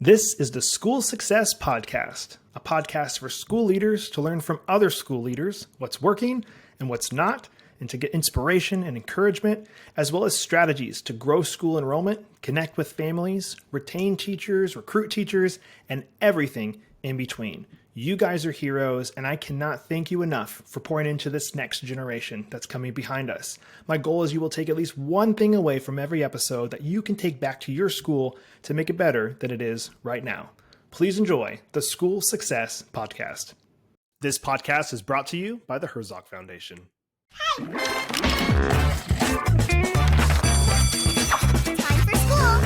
This is the School Success Podcast, a podcast for school leaders to learn from other school leaders what's working and what's not, and to get inspiration and encouragement, as well as strategies to grow school enrollment, connect with families, retain teachers, recruit teachers, and everything in between. You guys are heroes, and I cannot thank you enough for pouring into this next generation that's coming behind us. My goal is you will take at least one thing away from every episode that you can take back to your school to make it better than it is right now. Please enjoy the School Success Podcast. This podcast is brought to you by the Herzog Foundation. Time for school.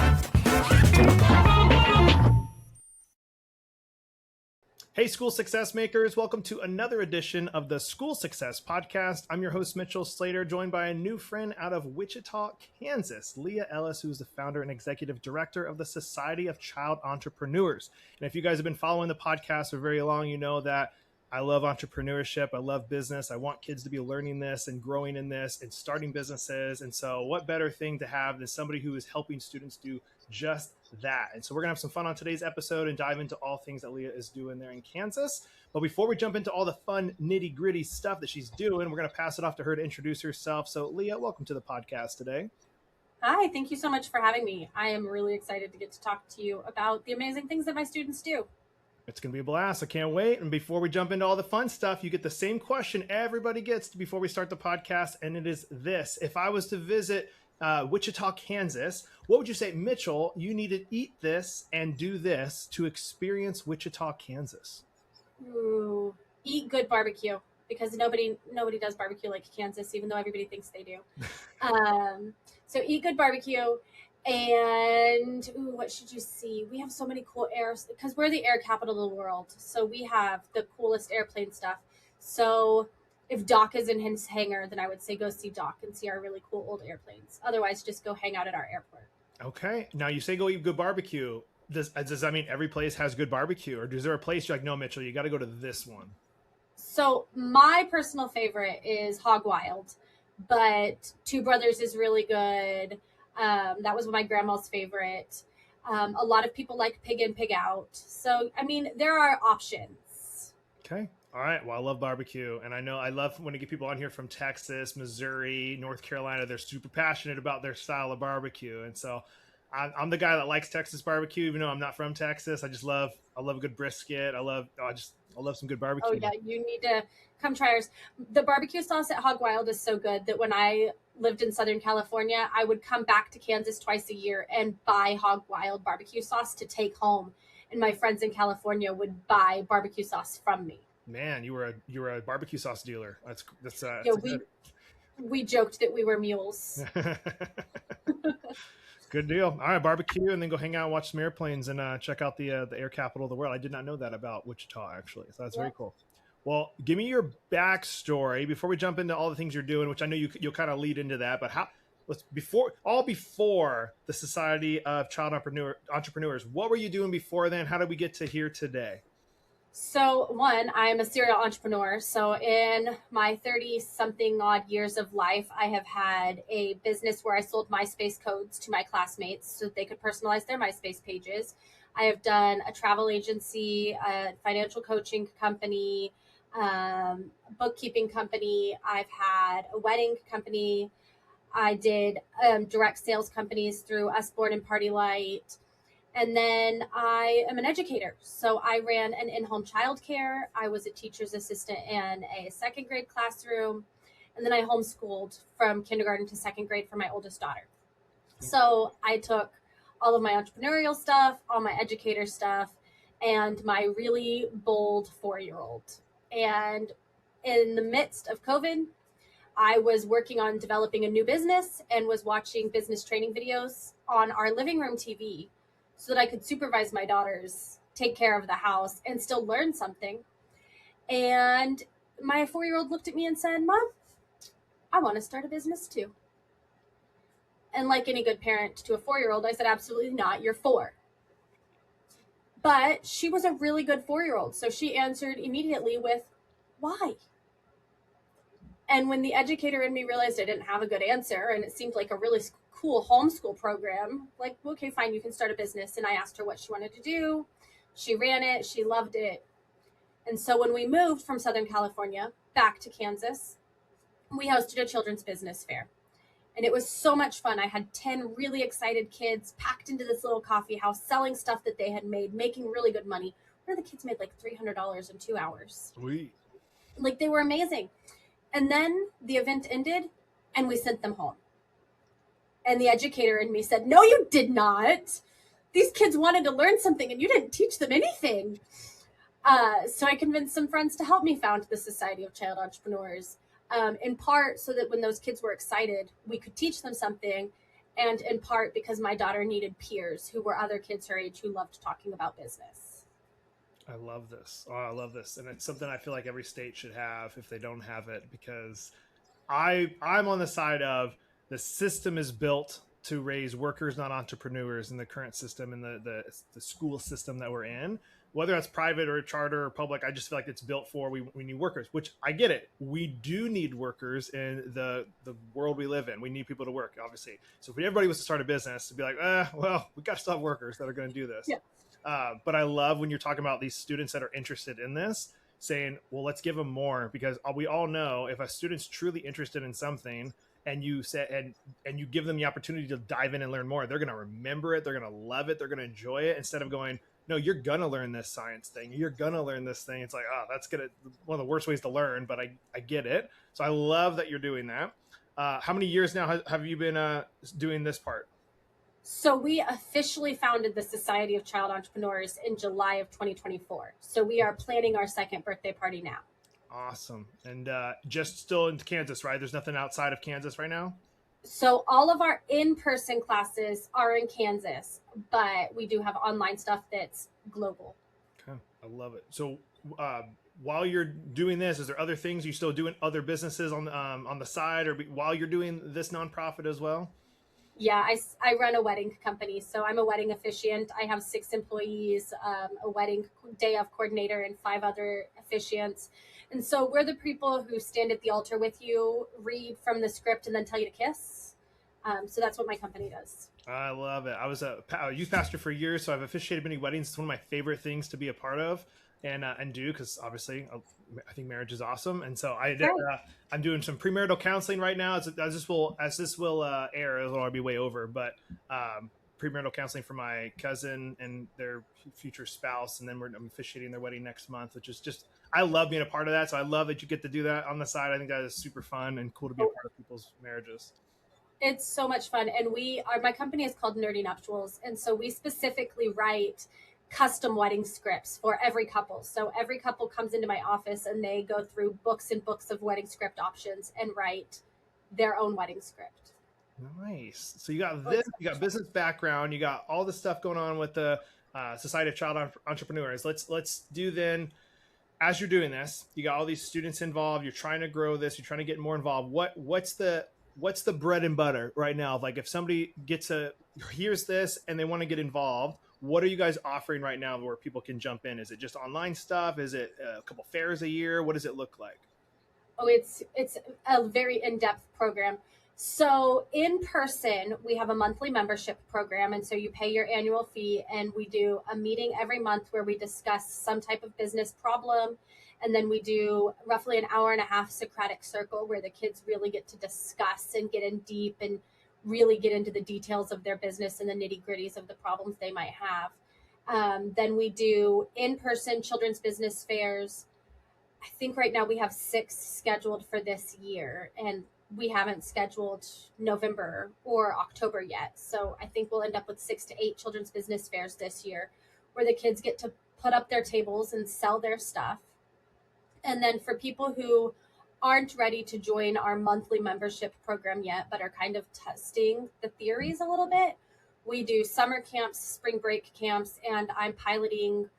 Hey, school success makers. Welcome to another edition of the School Success Podcast. I'm your host, Mitchell Slater, joined by a new friend out of Wichita, Kansas, Leah Ellis, who's the founder and executive director of the Society of Child Entrepreneurs. And if you guys have been following the podcast for very long, you know that I love entrepreneurship. I love business. I want kids to be learning this and growing in this and starting businesses. And so what better thing to have than somebody who is helping students do just that. And so we're going to have some fun on today's episode and dive into all things that Leah is doing there in Kansas. But before we jump into all the fun nitty gritty stuff that she's doing, we're going to pass it off to her to introduce herself. So Leah, welcome to the podcast today. Hi, thank you so much for having me. I am really excited to get to talk to you about the amazing things that my students do. It's going to be a blast. I can't wait. And before we jump into all the fun stuff, you get the same question everybody gets before we start the podcast. And it is this: if I was to visit Wichita, Kansas, what would you say, Mitchell, you need to eat this and do this to experience Wichita, Kansas? Ooh, eat good barbecue, because nobody does barbecue like Kansas, even though everybody thinks they do. So eat good barbecue. And what should you see? We have so many cool airs because we're the air capital of the world. So we have the coolest airplane stuff. So if Doc is in his hangar, then I would say go see Doc and see our really cool old airplanes. Otherwise, just go hang out at our airport. Okay. Now you say go eat good barbecue. Does that mean every place has good barbecue, or is there a place you're like, no, Mitchell, you got to go to this one? So my personal favorite is Hog Wild, but Two Brothers is really good. That was my grandma's favorite. A lot of people like Pig In, Pig Out. So, I mean, there are options. Okay. All right. Well, I love barbecue. And I know I love when I get people on here from Texas, Missouri, North Carolina. They're super passionate about their style of barbecue. And so I'm the guy that likes Texas barbecue, even though I'm not from Texas. I love a good brisket. I love some good barbecue. Oh, yeah. You need to come try ours. The barbecue sauce at Hog Wild is so good that when I lived in Southern California, I would come back to Kansas twice a year and buy Hog Wild barbecue sauce to take home. And my friends in California would buy barbecue sauce from me. Man, you were a barbecue sauce dealer. That's we joked that we were mules. Good deal. All right, barbecue, and then go hang out and watch some airplanes and check out the air capital of the world. I did not know that about Wichita, actually. So that's very cool. Well, give me your backstory before we jump into all the things you're doing, which I know you'll kind of lead into that. But before the Society of Child Entrepreneurs, what were you doing before then? How did we get to here today? So one, I'm a serial entrepreneur. So in my 30-something odd years of life, I have had a business where I sold MySpace codes to my classmates so that they could personalize their MySpace pages. I have done a travel agency, a financial coaching company, bookkeeping company. I've had a wedding company. I did direct sales companies through Usborne and Party Light. And then I am an educator. So I ran an in-home childcare. I was a teacher's assistant in a second grade classroom. And then I homeschooled from kindergarten to second grade for my oldest daughter. So I took all of my entrepreneurial stuff, all my educator stuff, and my really bold 4-year-old. And in the midst of COVID, I was working on developing a new business and was watching business training videos on our living room TV so that I could supervise my daughters, take care of the house, and still learn something. And my 4-year-old looked at me and said, "Mom, I want to start a business too." And like any good parent to a 4-year-old, I said, "Absolutely not. You're 4." But she was a really good 4-year-old. So she answered immediately with, "Why?" And when the educator in me realized I didn't have a good answer and it seemed like a really cool homeschool program, like, okay, fine, you can start a business. And I asked her what she wanted to do. She ran it. She loved it. And so when we moved from Southern California back to Kansas, we hosted a children's business fair. And it was so much fun. I had 10 really excited kids packed into this little coffee house selling stuff that they had made, making really good money. One of the kids made like $300 in 2 hours. Sweet. Like, they were amazing. And then the event ended and we sent them home. And the educator in me said, no, you did not. These kids wanted to learn something and you didn't teach them anything. So I convinced some friends to help me found the Society of Child Entrepreneurs, in part so that when those kids were excited, we could teach them something, and in part because my daughter needed peers who were other kids her age who loved talking about business. I love this. Oh, I love this. And it's something I feel like every state should have if they don't have it, because I'm on the side of the system is built to raise workers, not entrepreneurs, in the current system and the school system that we're in. Whether that's private or charter or public, I just feel like it's built for we need workers, which I get it. We do need workers in the world we live in. We need people to work, obviously. So if everybody was to start a business, to be like, well, we got to still have workers that are going to do this. Yeah. But I love when you're talking about these students that are interested in this, saying, well, let's give them more, because we all know if a student's truly interested in something and you say, and you give them the opportunity to dive in and learn more, they're going to remember it. They're going to love it. They're going to enjoy it, instead of going, no, you're going to learn this science thing. You're going to learn this thing. It's like, oh, that's one of the worst ways to learn, but I get it. So I love that you're doing that. How many years now have you been doing this part? So we officially founded the Society of Child Entrepreneurs in July of 2024. So we are planning our second birthday party now. Awesome. And just still in Kansas, right? There's nothing outside of Kansas right now? So all of our in-person classes are in Kansas, but we do have online stuff that's global. Okay. I love it. So while you're doing this, is there other things you still doing, other businesses on the side, or while you're doing this nonprofit as well? Yeah, I run a wedding company. So I'm a wedding officiant. I have 6 employees, a wedding day of coordinator, and 5 other officiants. And so we're the people who stand at the altar with you, read from the script, and then tell you to kiss. So that's what my company does. I love it. I was a youth pastor for years, so I've officiated many weddings. It's one of my favorite things to be a part of and do, because obviously I think marriage is awesome. And so I'm doing some premarital counseling right now. As this will air, it'll be way over, but premarital counseling for my cousin and their future spouse, and then I'm officiating their wedding next month, which is just, I love being a part of that. So I love that you get to do that on the side. I think that is super fun and cool to be a part of people's marriages. It's so much fun. And my company is called Nerdy Nuptials. And so we specifically write custom wedding scripts for every couple. So every couple comes into my office and they go through books and books of wedding script options and write their own wedding script. Nice. So you got this, you got business background, you got all the stuff going on with the Society of Child Entrepreneurs. Let's do then, as you're doing this, you got all these students involved, you're trying to grow this, you're trying to get more involved. What's the bread and butter right now? Like, if somebody hears this and they want to get involved, what are you guys offering right now where people can jump in? Is it just online stuff? Is it a couple fairs a year? What does it look like? Oh, it's a very in-depth program. So in person, we have a monthly membership program. And so you pay your annual fee, and we do a meeting every month where we discuss some type of business problem. And then we do roughly an hour and a half Socratic circle where the kids really get to discuss and get in deep and really get into the details of their business and the nitty gritties of the problems they might have. Then we do in-person children's business fairs. I think right now we have 6 scheduled for this year, and we haven't scheduled November or October yet. So I think we'll end up with 6 to 8 children's business fairs this year, where the kids get to put up their tables and sell their stuff. And then for people who aren't ready to join our monthly membership program yet, but are kind of testing the theories a little bit, we do summer camps, spring break camps, and I'm piloting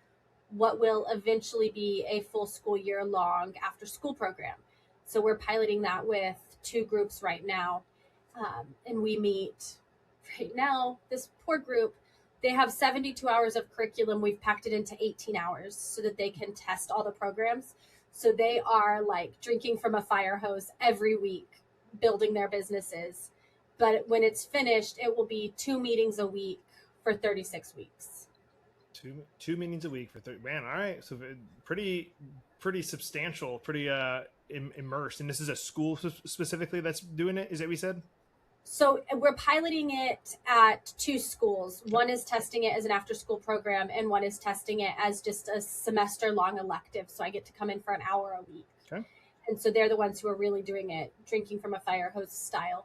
what will eventually be a full school year long after school program. So we're piloting that with 2 groups right now. And we meet right now, this poor group, they have 72 hours of curriculum. We've packed it into 18 hours so that they can test all the programs. So they are like drinking from a fire hose every week, building their businesses. But when it's finished, it will be 2 meetings a week for 36 weeks. Two meetings a week for 30. Man, all right. So pretty substantial, pretty immersed. And this is a school specifically that's doing it. Is that what we said? So we're piloting it at 2 schools. One is testing it as an after-school program, and one is testing it as just a semester-long elective. So I get to come in for an hour a week. Okay. And so they're the ones who are really doing it, drinking from a fire hose style.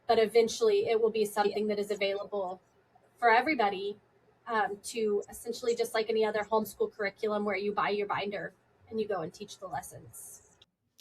But eventually it will be something that is available for everybody, to essentially just like any other homeschool curriculum where you buy your binder and you go and teach the lessons.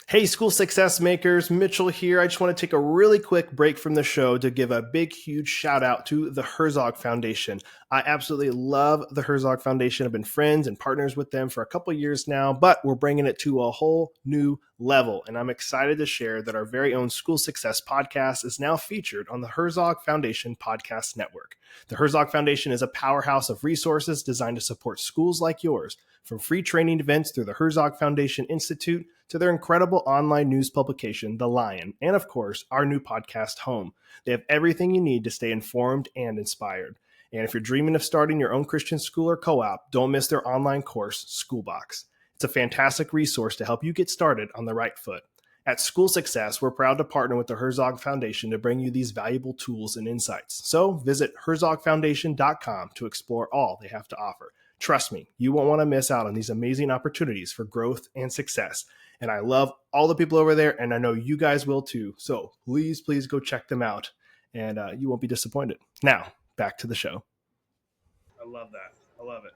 Hey, school success makers, Mitchell here. I just want to take a really quick break from the show to give a big, huge shout out to the Herzog Foundation. I absolutely love the Herzog Foundation. I've been friends and partners with them for a couple years now, but we're bringing it to a whole new level. And I'm excited to share that our very own School Success podcast is now featured on the Herzog Foundation Podcast Network. The Herzog Foundation is a powerhouse of resources designed to support schools like yours, from free training events through the Herzog Foundation Institute to their incredible online news publication, The Lion, and of course, our new podcast, Home. They have everything you need to stay informed and inspired. And if you're dreaming of starting your own Christian school or co-op, don't miss their online course, Schoolbox. It's a fantastic resource to help you get started on the right foot. At School Success, we're proud to partner with the Herzog Foundation to bring you these valuable tools and insights. So visit herzogfoundation.com to explore all they have to offer. Trust me, you won't want to miss out on these amazing opportunities for growth and success. And I love all the people over there, and I know you guys will too. So please go check them out, and you won't be disappointed. Now, back to the show. I love that. I love it.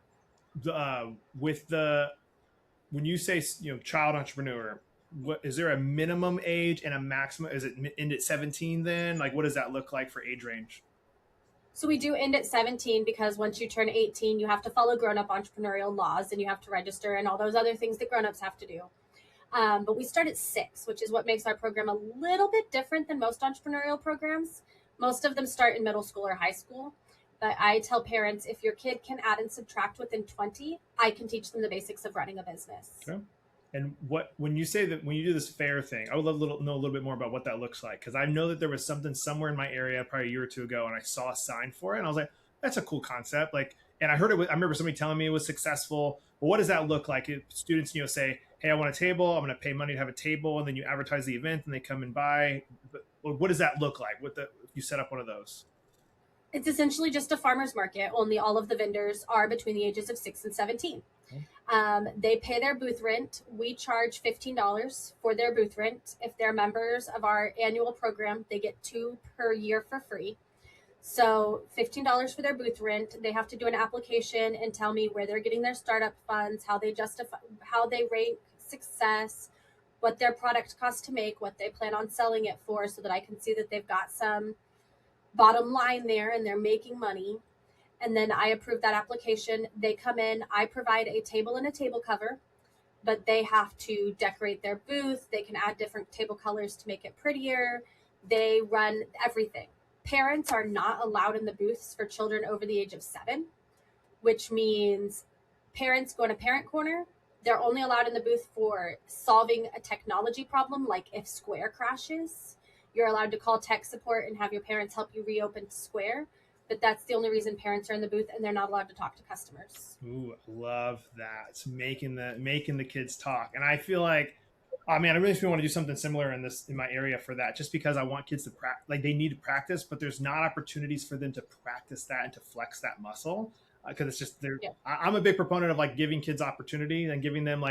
When you say, child entrepreneur, what is there a minimum age and a maximum? Is it end at 17 then? Like, what does that look like for age range? So we do end at 17 because once you turn 18, you have to follow grown-up entrepreneurial laws and you have to register and all those other things that grown-ups have to do. But we start at 6, which is what makes our program a little bit different than most entrepreneurial programs. Most of them start in middle school or high school. But I tell parents, if your kid can add and subtract within 20, I can teach them the basics of running a business. Okay. And when you say that, when you do this fair thing, I would love to know a little bit more about what that looks like. Because I know that there was something somewhere in my area probably a year or two ago, and I saw a sign for it, and I was like, that's a cool concept. And I heard it. I remember somebody telling me it was successful. But what does that look like? If students, say, hey, I want a table. I'm going to pay money to have a table, and then you advertise the event, and they come and buy. But what does that look like? If you set up one of those? It's essentially just a farmer's market, only all of the vendors are between the ages of 6 and 17. They pay their booth rent. We charge $15 for their booth rent. If they're members of our annual program, they get 2 per year for free. So $15 for their booth rent. They have to do an application and tell me where they're getting their startup funds, how they justify, how they rank success, what their product costs to make, what they plan on selling it for, so that I can see that they've got some bottom line there and they're making money. And then I approve that application. They come in, I provide a table and a table cover, but they have to decorate their booth. They can add different table colors to make it prettier. They run everything. Parents are not allowed in the booths for children over the age of 7, which means parents go in a parent corner. They're only allowed in the booth for solving a technology problem, like if Square crashes. You're allowed to call tech support and have your parents help you reopen Square. But that's the only reason parents are in the booth, and they're not allowed to talk to customers. Ooh, love that. It's making the kids talk. And I feel like, I really feel want to do something similar in my area for that, just because I want kids to practice. Like, they need to practice, but there's not opportunities for them to practice that and to flex that muscle. Because it's just, I'm a big proponent of giving kids opportunity and giving them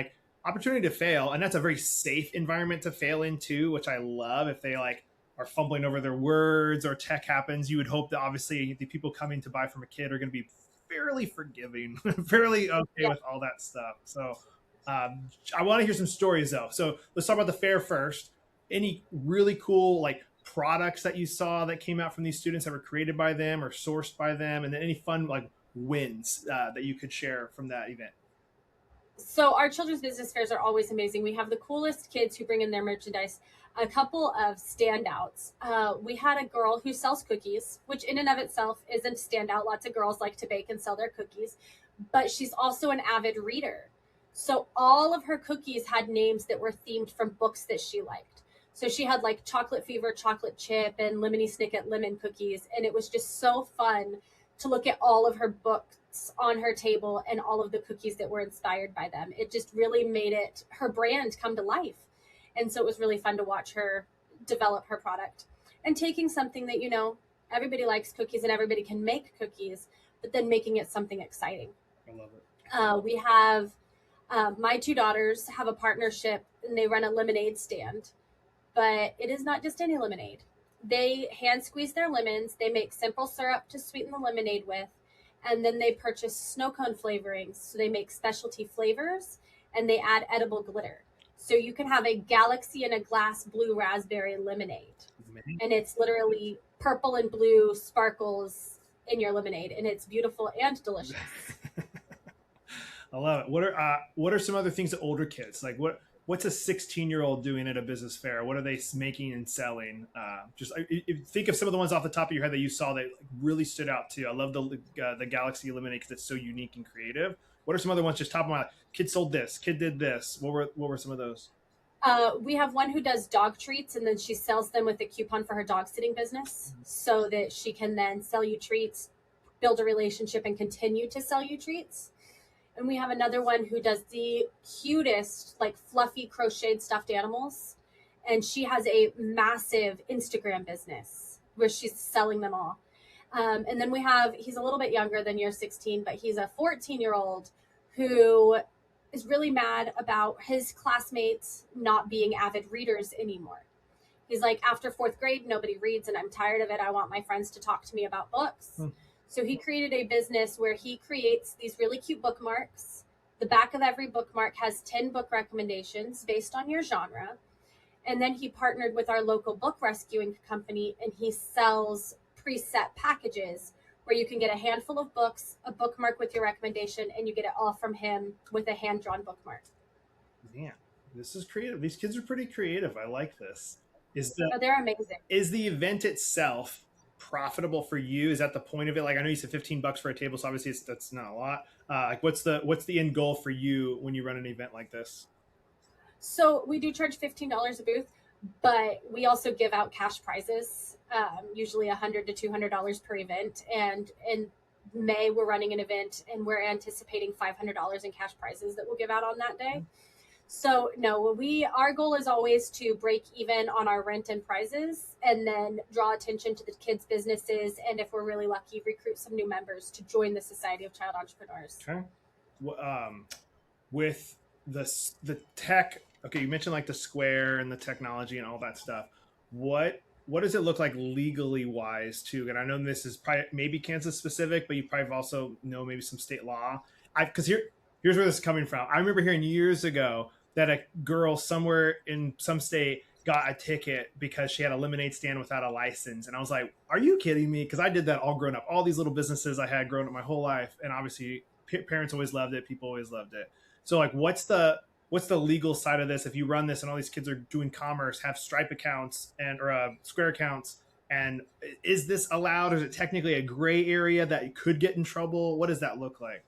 opportunity to fail. And that's a very safe environment to fail into, which I love. If they are fumbling over their words or tech happens, you would hope that obviously the people coming to buy from a kid are going to be fairly forgiving, fairly okay with all that stuff. So I want to hear some stories though. So let's talk about the fair first. Any really cool products that you saw that came out from these students that were created by them or sourced by them, and then any fun wins that you could share from that event? So our children's business fairs are always amazing. We have the coolest kids who bring in their merchandise. A couple of standouts. We had a girl who sells cookies, which in and of itself isn't a standout. Lots of girls like to bake and sell their cookies, but she's also an avid reader. So all of her cookies had names that were themed from books that she liked. So she had like Chocolate Fever, Chocolate Chip, and Lemony Snicket lemon cookies. And it was just so fun to look at all of her books on her table and all of the cookies that were inspired by them. It just really made her brand come to life. And so it was really fun to watch her develop her product and taking something that, everybody likes cookies and everybody can make cookies, but then making it something exciting. I love it. We have my two daughters have a partnership and they run a lemonade stand, but it is not just any lemonade. They hand squeeze their lemons. They make simple syrup to sweeten the lemonade with, and then they purchase snow cone flavorings. So they make specialty flavors and they add edible glitter. So you can have a galaxy in a glass blue raspberry lemonade. And it's literally purple and blue sparkles in your lemonade, and it's beautiful and delicious. I love it. What are some other things that older kids like? What's a 16-year-old doing at a business fair? What are they making and selling? Think of some of the ones off the top of your head that you saw that really stood out too. I love the Galaxy Lemonade because it's so unique and creative. What are some other ones just top of my mind? Kid sold this. Kid did this. What were some of those? We have one who does dog treats, and then she sells them with a coupon for her dog sitting business, so that she can then sell you treats, build a relationship, and continue to sell you treats. And we have another one who does the cutest, like fluffy crocheted stuffed animals. And she has a massive Instagram business where she's selling them all. And then he's a little bit younger than you're 16, but he's a 14-year-old who is really mad about his classmates not being avid readers anymore. He's like, after 4th grade, nobody reads and I'm tired of it. I want my friends to talk to me about books. So he created a business where he creates these really cute bookmarks. The back of every bookmark has 10 book recommendations based on your genre. And then he partnered with our local book rescuing company, and he sells preset packages where you can get a handful of books, a bookmark with your recommendation, and you get it all from him with a hand-drawn bookmark. Man, this is creative. These kids are pretty creative. I like this. They're amazing. Is the event itself profitable for you? Is that the point of it? Like, I know you said $15 for a table, so obviously that's not a lot. Like, what's the end goal for you when you run an event like this? So we do charge $15 a booth, but we also give out cash prizes, usually $100 to $200 per event. And in May, we're running an event, and we're anticipating $500 in cash prizes that we'll give out on that day. So no, our goal is always to break even on our rent and prizes, and then draw attention to the kids' businesses, and if we're really lucky, recruit some new members to join the Society of Child Entrepreneurs. Okay. With the tech, okay, you mentioned like the Square and the technology and all that stuff. What does it look like legally wise too? And I know this is probably maybe Kansas specific, but you probably also know maybe some state law. Because here's where this is coming from. I remember hearing years ago that a girl somewhere in some state got a ticket because she had a lemonade stand without a license. And I was like, are you kidding me? Because I did that all growing up. All these little businesses I had growing up my whole life. And obviously parents always loved it. People always loved it. So like, what's the legal side of this? If you run this and all these kids are doing commerce, have Stripe accounts or Square accounts, and is this allowed? Or is it technically a gray area that you could get in trouble? What does that look like?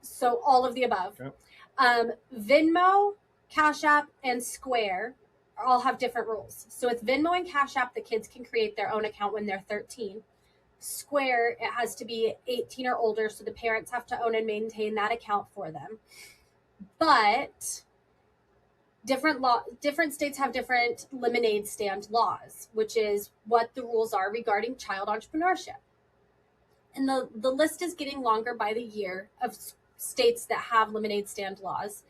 So all of the above. Okay. Venmo, Cash App, and Square all have different rules. So with Venmo and Cash App, the kids can create their own account when they're 13. Square, it has to be 18 or older, so the parents have to own and maintain that account for them. But different states have different lemonade stand laws, which is what the rules are regarding child entrepreneurship. And the list is getting longer by the year of states that have lemonade stand laws.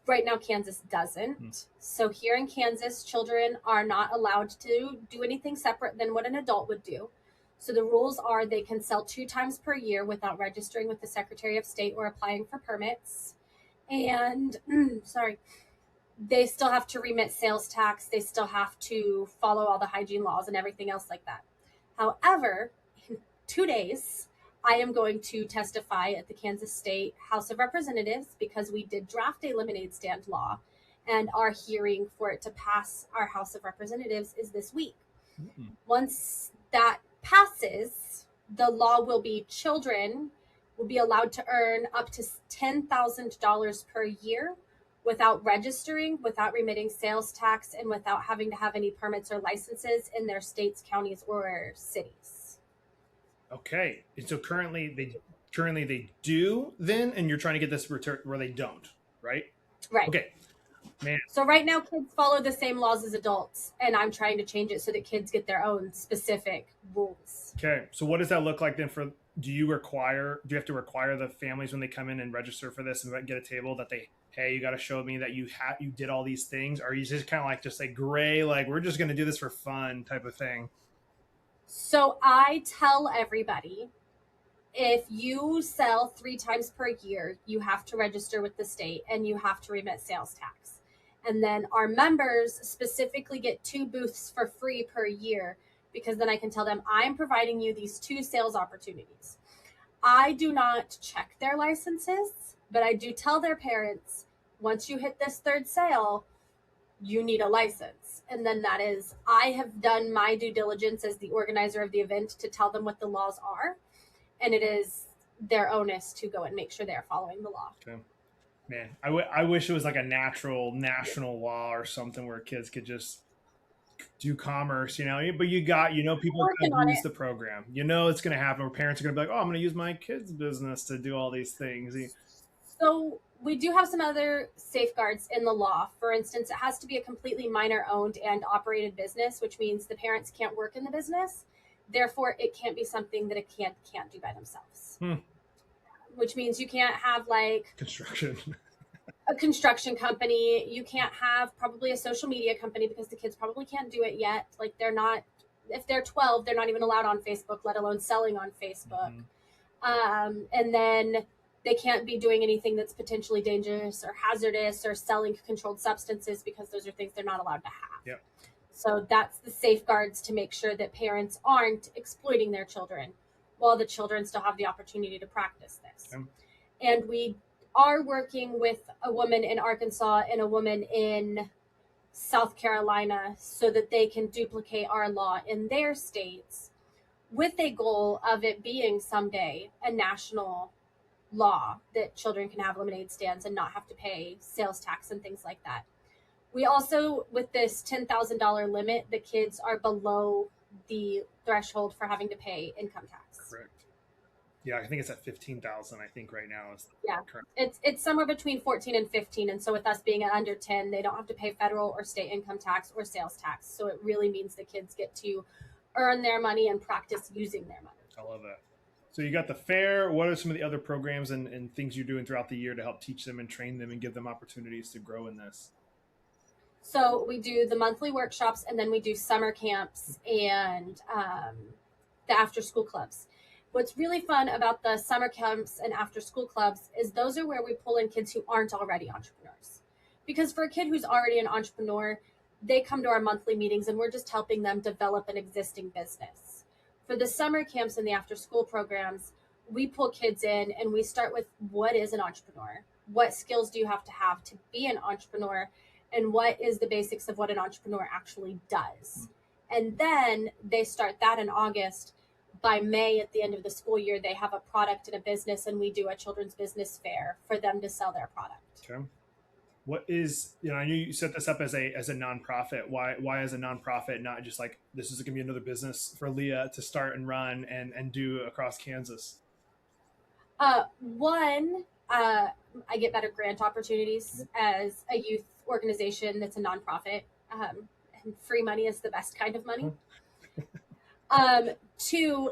Right now, Kansas doesn't. So here in Kansas, children are not allowed to do anything separate than what an adult would do. So the rules are they can sell 2 times per year without registering with the Secretary of State or applying for permits. And, they still have to remit sales tax. They still have to follow all the hygiene laws and everything else like that. However, in 2 days, I am going to testify at the Kansas State House of Representatives because we did draft a lemonade stand law, and our hearing for it to pass our House of Representatives is this week. Once that passes, the law will be children will be allowed to earn up to $10,000 per year without registering, without remitting sales tax, and without having to have any permits or licenses in their states, counties, or cities. Okay. And so currently they do then, and you're trying to get this return where they don't, right? Right. Okay. Man. So right now kids follow the same laws as adults, and I'm trying to change it so that kids get their own specific rules. Okay. So what does that look like then for, do you have to require the families when they come in and register for this and get a table that they, hey, you got to show me that you did all these things? Or are you just kind of like just like gray, like we're just going to do this for fun type of thing? So I tell everybody, if you sell 3 times per year, you have to register with the state and you have to remit sales tax. And then our members specifically get 2 booths for free per year, because then I can tell them I'm providing you these 2 sales opportunities. I do not check their licenses, but I do tell their parents, once you hit this 3rd sale, you need a license. And then that is, I have done my due diligence as the organizer of the event to tell them what the laws are. And it is their onus to go and make sure they're following the law. Okay. Man, I wish it was like a national law or something where kids could just do commerce, but people abuse the program. It's going to happen where parents are going to be like, oh, I'm going to use my kid's business to do all these things. So we do have some other safeguards in the law. For instance, it has to be a completely minor owned and operated business, which means the parents can't work in the business. Therefore, it can't be something that a kid can't do by themselves. Which means you can't have like a construction company. You can't have probably a social media company, because the kids probably can't do it yet. Like if they're 12, they're not even allowed on Facebook, let alone selling on Facebook. And then they can't be doing anything that's potentially dangerous or hazardous or selling controlled substances, because those are things they're not allowed to have. Yep. So that's the safeguards to make sure that parents aren't exploiting their children while the children still have the opportunity to practice this. And we are working with a woman in Arkansas and a woman in South Carolina so that they can duplicate our law in their states, with a goal of it being someday a national law that children can have lemonade stands and not have to pay sales tax and things like that. We also, with this $10,000 limit, the kids are below the threshold for having to pay income tax. Correct. Yeah, I think it's at 15,000. I think right now is current. It's somewhere between 14 and 15, and so with us being at under 10, they don't have to pay federal or state income tax or sales tax. So it really means the kids get to earn their money and practice using their money. I love that. So you got the fair. What are some of the other programs and things you're doing throughout the year to help teach them and train them and give them opportunities to grow in this? So we do the monthly workshops, and then we do summer camps and the after school clubs. What's really fun about the summer camps and after school clubs is those are where we pull in kids who aren't already entrepreneurs. Because for a kid who's already an entrepreneur, they come to our monthly meetings and we're just helping them develop an existing business. For the summer camps and the after school programs, we pull kids in and we start with, what is an entrepreneur? What skills do you have to be an entrepreneur? And what is the basics of what an entrepreneur actually does? And then they start that in August. By May, at the end of the school year, they have a product and a business, and we do a children's business fair for them to sell their product. Okay. What is, I knew you set this up as a nonprofit. Why as a nonprofit, not just like, this is going to be another business for Leah to start and run and do across Kansas? One, I get better grant opportunities as a youth organization that's a nonprofit. And free money is the best kind of money. 2,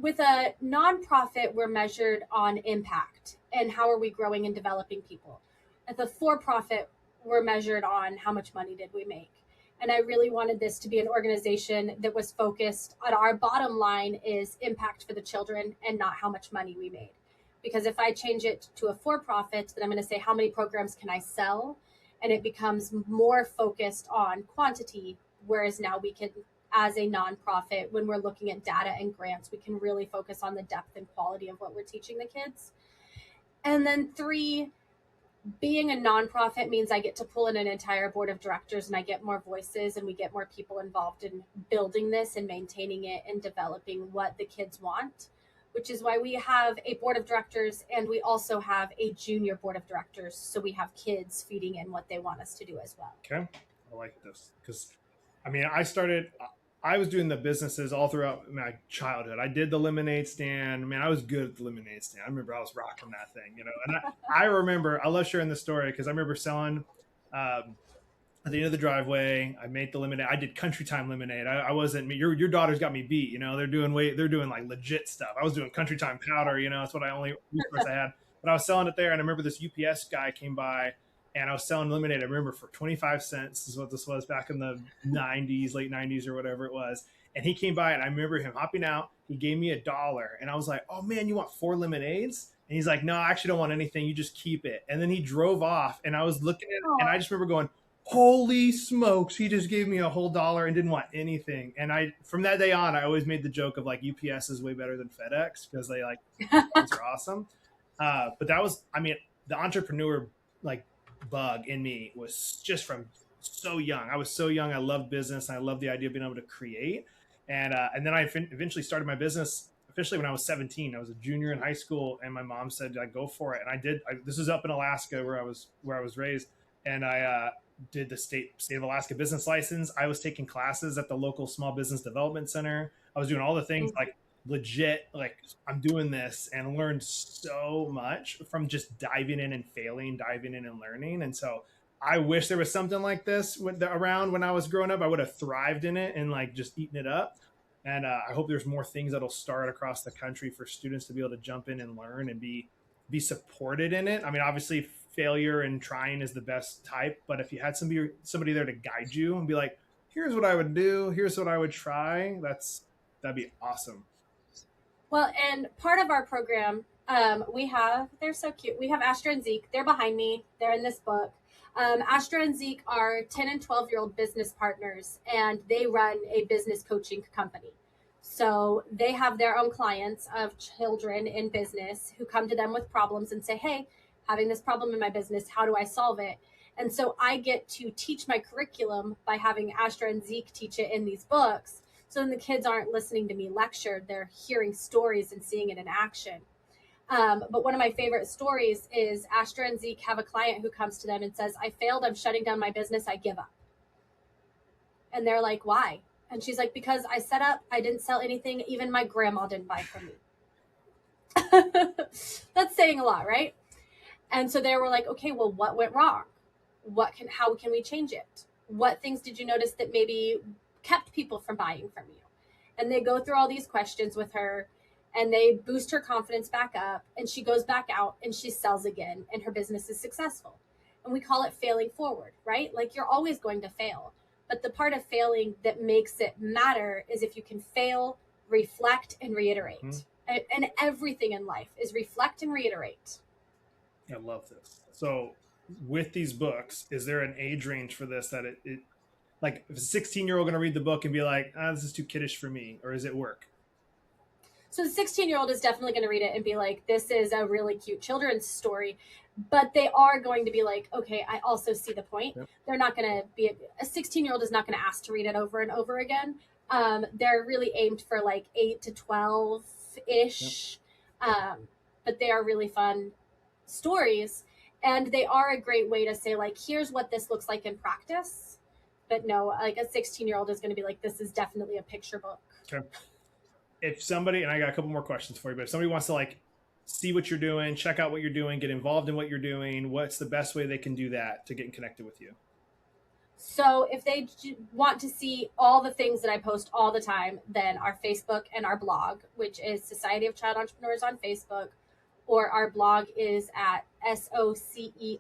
with a nonprofit, we're measured on impact and how are we growing and developing people. At the for-profit, we're measured on how much money did we make. And I really wanted this to be an organization that was focused on our bottom line is impact for the children and not how much money we made. Because if I change it to a for-profit, then I'm going to say, how many programs can I sell? And it becomes more focused on quantity, whereas now we can, as a nonprofit, when we're looking at data and grants, we can really focus on the depth and quality of what we're teaching the kids. And then 3, being a nonprofit means I get to pull in an entire board of directors and I get more voices and we get more people involved in building this and maintaining it and developing what the kids want, which is why we have a board of directors and we also have a junior board of directors. So we have kids feeding in what they want us to do as well. Okay. I like this because, I mean, I was doing the businesses all throughout my childhood. I did the lemonade stand. I mean, I was good at the lemonade stand. I remember I was rocking that thing, you know. And I remember, I love sharing the story because I remember selling at the end of the driveway. I made the lemonade. I did country time lemonade. I wasn't, your daughter's got me beat, you know. They're doing like legit stuff. I was doing country time powder, you know. That's what I only resource I had. But I was selling it there, and I remember this UPS guy came by. And I was selling lemonade, I remember, for 25 cents is what this was back in the 90s, late 90s or whatever it was. And he came by and I remember him hopping out. He gave me $1. And I was like, oh man, you want 4 lemonades? And he's like, no, I actually don't want anything. You just keep it. And then he drove off and I was looking at it and I just remember going, holy smokes, he just gave me a whole $1 and didn't want anything. And from that day on, I always made the joke of like UPS is way better than FedEx because they like, those are awesome. But that was, I mean, the entrepreneur like bug in me was just from so young. I was so young. I loved business and I loved the idea of being able to create. And then I eventually started my business officially when I was 17. I was a junior in high school and my mom said, like, go for it. And I did. This was up in Alaska where I was raised. And I did the state of Alaska business license. I was taking classes at the local small business development center. I was doing all the things like legit, like I'm doing this, and learned so much from just diving in and failing, diving in and learning. And so I wish there was something like this around when I was growing up. I would have thrived in it and like just eaten it up. And I hope there's more things that'll start across the country for students to be able to jump in and learn and be supported in it. I mean, obviously failure and trying is the best type, but if you had somebody there to guide you and be like, here's what I would do, here's what I would try, that'd be awesome. Well, and part of our program, they're so cute. We have Astra and Zeke. They're behind me. They're in this book. Astra and Zeke are 10 and 12-year-old business partners, and they run a business coaching company. So they have their own clients of children in business who come to them with problems and say, hey, having this problem in my business, how do I solve it? And so I get to teach my curriculum by having Astra and Zeke teach it in these books. So then the kids aren't listening to me lecture, they're hearing stories and seeing it in action. But one of my favorite stories is Astra and Zeke have a client who comes to them and says, I failed, I'm shutting down my business, I give up. And they're like, why? And she's like, because I set up, I didn't sell anything, even my grandma didn't buy from me. That's saying a lot, right? And so they were like, okay, well, what went wrong? How can we change it? What things did you notice that maybe kept people from buying from you? And they go through all these questions with her and they boost her confidence back up, and she goes back out and she sells again and her business is successful. And we call it failing forward, right? Like you're always going to fail, but the part of failing that makes it matter is if you can fail, reflect, and reiterate. And everything in life is reflect and reiterate. I love this. So with these books, is there an age range for this that it like if a 16-year-old going to read the book and be like, this is too kiddish for me, or is it work? So the 16-year-old is definitely going to read it and be like, this is a really cute children's story, but they are going to be like, okay, I also see the point. Yep. They're not going to be, a 16-year-old is not going to ask to read it over and over again. They're really aimed for like 8 to 12-ish, yep. But they are really fun stories, and they are a great way to say like, here's what this looks like in practice. But no, like a 16-year-old is going to be like, this is definitely a picture book. Okay. If somebody, and I got a couple more questions for you, but if somebody wants to like see what you're doing, check out what you're doing, get involved in what you're doing, what's the best way they can do that to get connected with you? So if they want to see all the things that I post all the time, then our Facebook and our blog, which is Society of Child Entrepreneurs on Facebook, or our blog is at 𝑠OCEICT.org.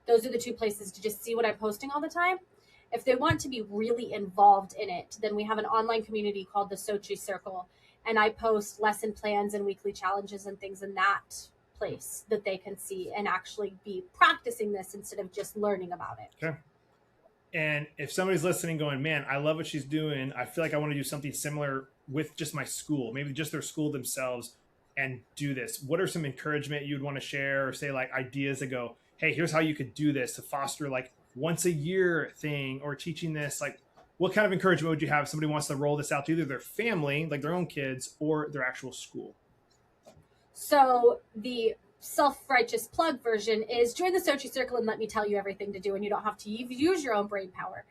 Those are the two places to just see what I'm posting all the time. If they want to be really involved in it, then we have an online community called the Sochi Circle, and I post lesson plans and weekly challenges and things in that place that they can see and actually be practicing this instead of just learning about it. Okay. And if somebody's listening going, man, I love what she's doing, I feel like I want to do something similar with just my school, maybe just their school themselves, and do this, what are some encouragement you'd want to share, or say like ideas that go, hey, here's how you could do this to foster like once a year thing, or teaching this, like what kind of encouragement would you have if somebody wants to roll this out to either their family, like their own kids, or their actual school? So the self-righteous plug version is join the Sochi Circle and let me tell you everything to do, and you don't have to use your own brain power.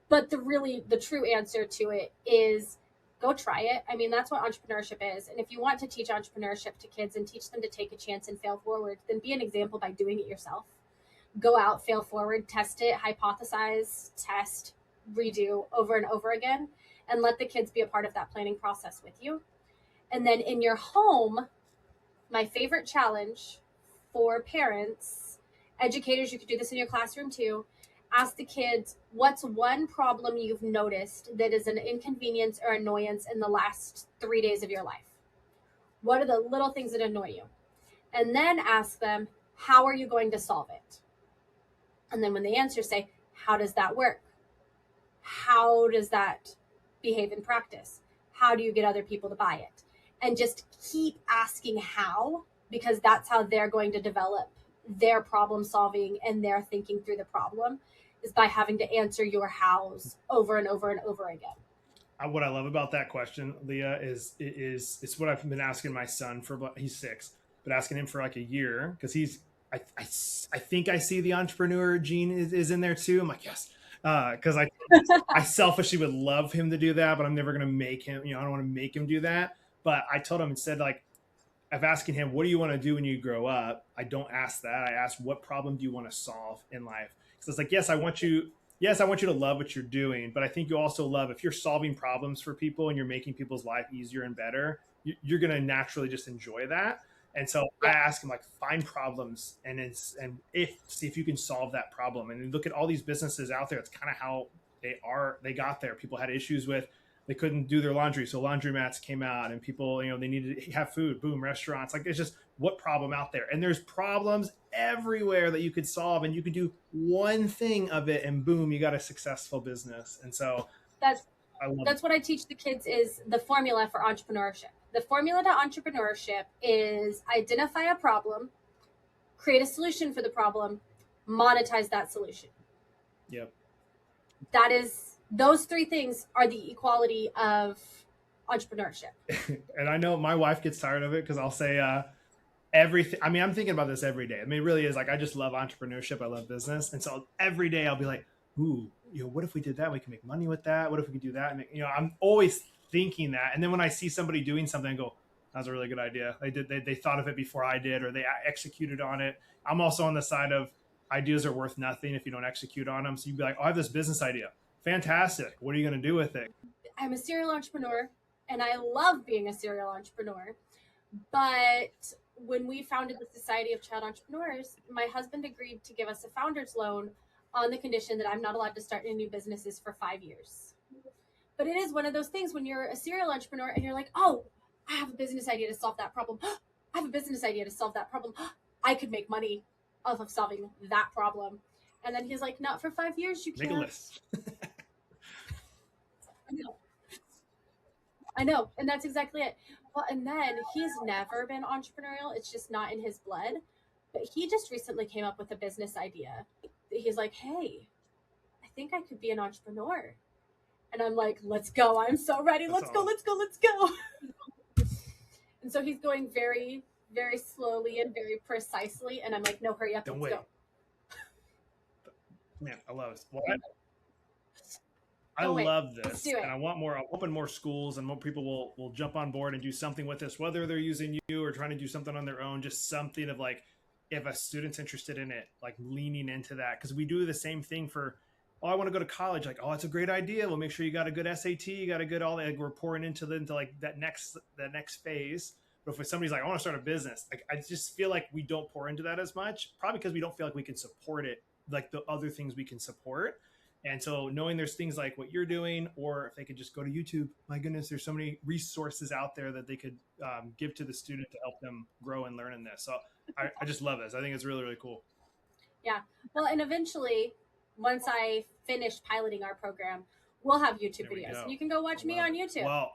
But the true answer to it is go try it. I mean, that's what entrepreneurship is. And if you want to teach entrepreneurship to kids and teach them to take a chance and fail forward, then be an example by doing it yourself. Go out, fail forward, test it, hypothesize, test, redo over and over again, and let the kids be a part of that planning process with you. And then in your home, my favorite challenge for parents, educators, you could do this in your classroom too. Ask the kids, what's one problem you've noticed that is an inconvenience or annoyance in the last 3 days of your life? What are the little things that annoy you? And then ask them, how are you going to solve it? And then when they answer, say, how does that work? How does that behave in practice? How do you get other people to buy it? And just keep asking how, because that's how they're going to develop their problem solving and their thinking through the problem, is by having to answer your hows over and over and over again. What I love about that question, Leah, is it's what I've been asking my son for. He's 6, but asking him for like a year, because I think I see the entrepreneur gene is in there too. I'm like, yes, because I selfishly would love him to do that, but I'm never going to make him. I don't want to make him do that. But I told him instead, like, of asking him, what do you want to do when you grow up? I don't ask that. I ask, what problem do you want to solve in life? So it's like, yes, I want you to love what you're doing, but I think you also love, if you're solving problems for people and you're making people's life easier and better, you're going to naturally just enjoy that. And so I ask him, like, find problems and see if you can solve that problem. And look at all these businesses out there. It's kind of how they got there. People had issues with, they couldn't do their laundry, so laundromats came out, and people, they needed to have food. Boom, restaurants. Like, it's just what problem out there, and there's problems everywhere that you could solve, and you could do one thing of it, and boom, you got a successful business. And so that's what I teach the kids, is the formula for entrepreneurship. The formula to entrepreneurship is identify a problem, create a solution for the problem, monetize that solution. Yep. Those 3 things are the equality of entrepreneurship. And I know my wife gets tired of it, because I'll say everything. I mean, I'm thinking about this every day. I mean, it really is, like, I just love entrepreneurship. I love business. And so every day I'll be like, ooh, what if we did that? We can make money with that. What if we could do that? And, I'm always thinking that. And then when I see somebody doing something, I go, that was a really good idea. They thought of it before I did, or they executed on it. I'm also on the side of ideas are worth nothing if you don't execute on them. So you'd be like, oh, I have this business idea. Fantastic. What are you going to do with it? I'm a serial entrepreneur, and I love being a serial entrepreneur. But when we founded the Society of Child Entrepreneurs, my husband agreed to give us a founder's loan on the condition that I'm not allowed to start any new businesses for 5 years. But it is one of those things when you're a serial entrepreneur and you're like, oh, I have a business idea to solve that problem. I have a business idea to solve that problem. I could make money off of solving that problem. And then he's like, not for 5 years, you can't. Make a list. I know. And that's exactly it. Well, and then he's never been entrepreneurial. It's just not in his blood. But he just recently came up with a business idea. He's like, hey, I think I could be an entrepreneur. And I'm like, let's go. I'm so ready. Let's go. And so he's going very, very slowly and very precisely. And I'm like, no, hurry up. Don't let's wait. go. Man, I love it. Well, I love this, and I want more. I'll open more schools, and more people will jump on board and do something with this, whether they're using you or trying to do something on their own. Just something of, like, if a student's interested in it, like, leaning into that, because we do the same thing for, oh, I want to go to college. Like, oh, it's a great idea. We'll make sure you got a good SAT, you got a good all that. Like, we're pouring into like that next phase. But if somebody's like, I want to start a business, like, I just feel like we don't pour into that as much, probably because we don't feel like we can support it like the other things we can support. And so knowing there's things like what you're doing, or if they could just go to YouTube, my goodness, there's so many resources out there that they could give to the student to help them grow and learn in this. So I just love this. I think it's really, really cool. Yeah. Well, and eventually, once I finish piloting our program, we'll have YouTube videos. And you can go watch me on YouTube. Well,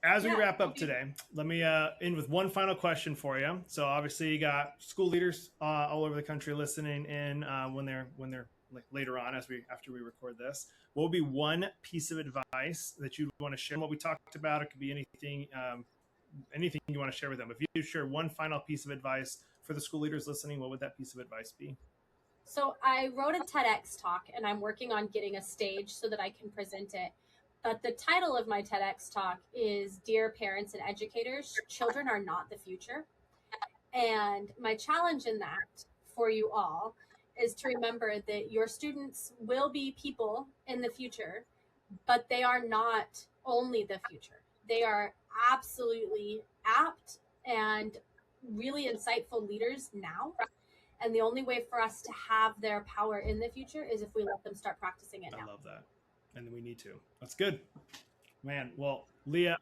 as we wrap up today, let me end with one final question for you. So obviously you got school leaders all over the country listening in when they're like later on after we record this. What would be one piece of advice that you want to share? What we talked about, it could be anything, anything you want to share with them. If you share one final piece of advice for the school leaders listening, what would that piece of advice be? So I wrote a TEDx talk, and I'm working on getting a stage so that I can present it. But the title of my TEDx talk is Dear Parents and Educators, Children Are Not the Future. And my challenge in that for you all is to remember that your students will be people in the future, but they are not only the future. They are absolutely apt and really insightful leaders now. And the only way for us to have their power in the future is if we let them start practicing it now. I love that. And we need to. That's good. Man, well, Leah,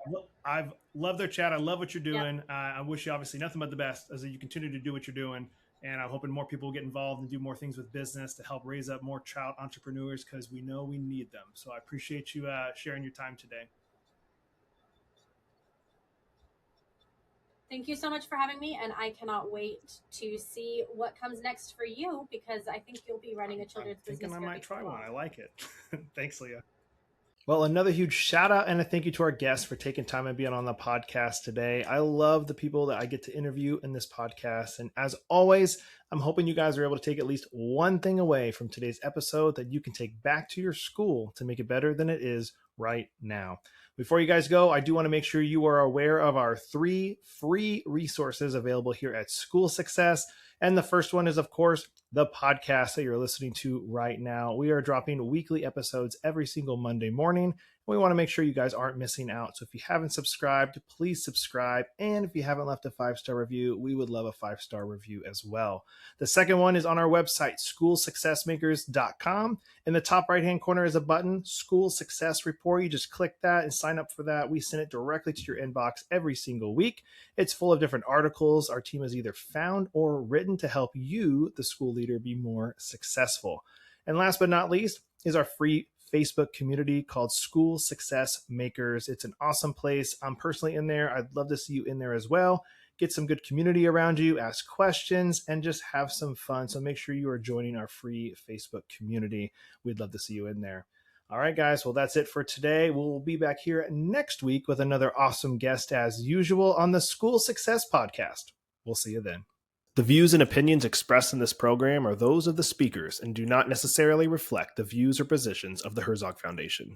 I've loved their chat. I love what you're doing. I wish you obviously nothing but the best as you continue to do what you're doing. And I'm hoping more people will get involved and do more things with business to help raise up more child entrepreneurs, because we know we need them. So I appreciate you sharing your time today. Thank you so much for having me, and I cannot wait to see what comes next for you, because I think you'll be running a children's business. I might try one. I like it. Thanks, Leah. Well, another huge shout out and a thank you to our guests for taking time and being on the podcast today. I love the people that I get to interview in this podcast. And as always, I'm hoping you guys are able to take at least one thing away from today's episode that you can take back to your school to make it better than it is right now. Before you guys go, I do want to make sure you are aware of our 3 free resources available here at School Success. And the first one is, of course, the podcast that you're listening to right now. We are dropping weekly episodes every single Monday morning. We want to make sure you guys aren't missing out. So if you haven't subscribed, please subscribe. And if you haven't left a 5-star review, we would love a 5-star review as well. The second one is on our website, schoolsuccessmakers.com. In the top right-hand corner is a button, School Success Report. You just click that and sign up for that. We send it directly to your inbox every single week. It's full of different articles our team has either found or written to help you, the school leader, be more successful. And last but not least is our free Facebook community called School Success Makers. It's an awesome place. I'm personally in there. I'd love to see you in there as well. Get some good community around you, ask questions, and just have some fun. So make sure you are joining our free Facebook community. We'd love to see you in there. All right, guys. Well, that's it for today. We'll be back here next week with another awesome guest as usual on the School Success Podcast. We'll see you then. The views and opinions expressed in this program are those of the speakers and do not necessarily reflect the views or positions of the Herzog Foundation.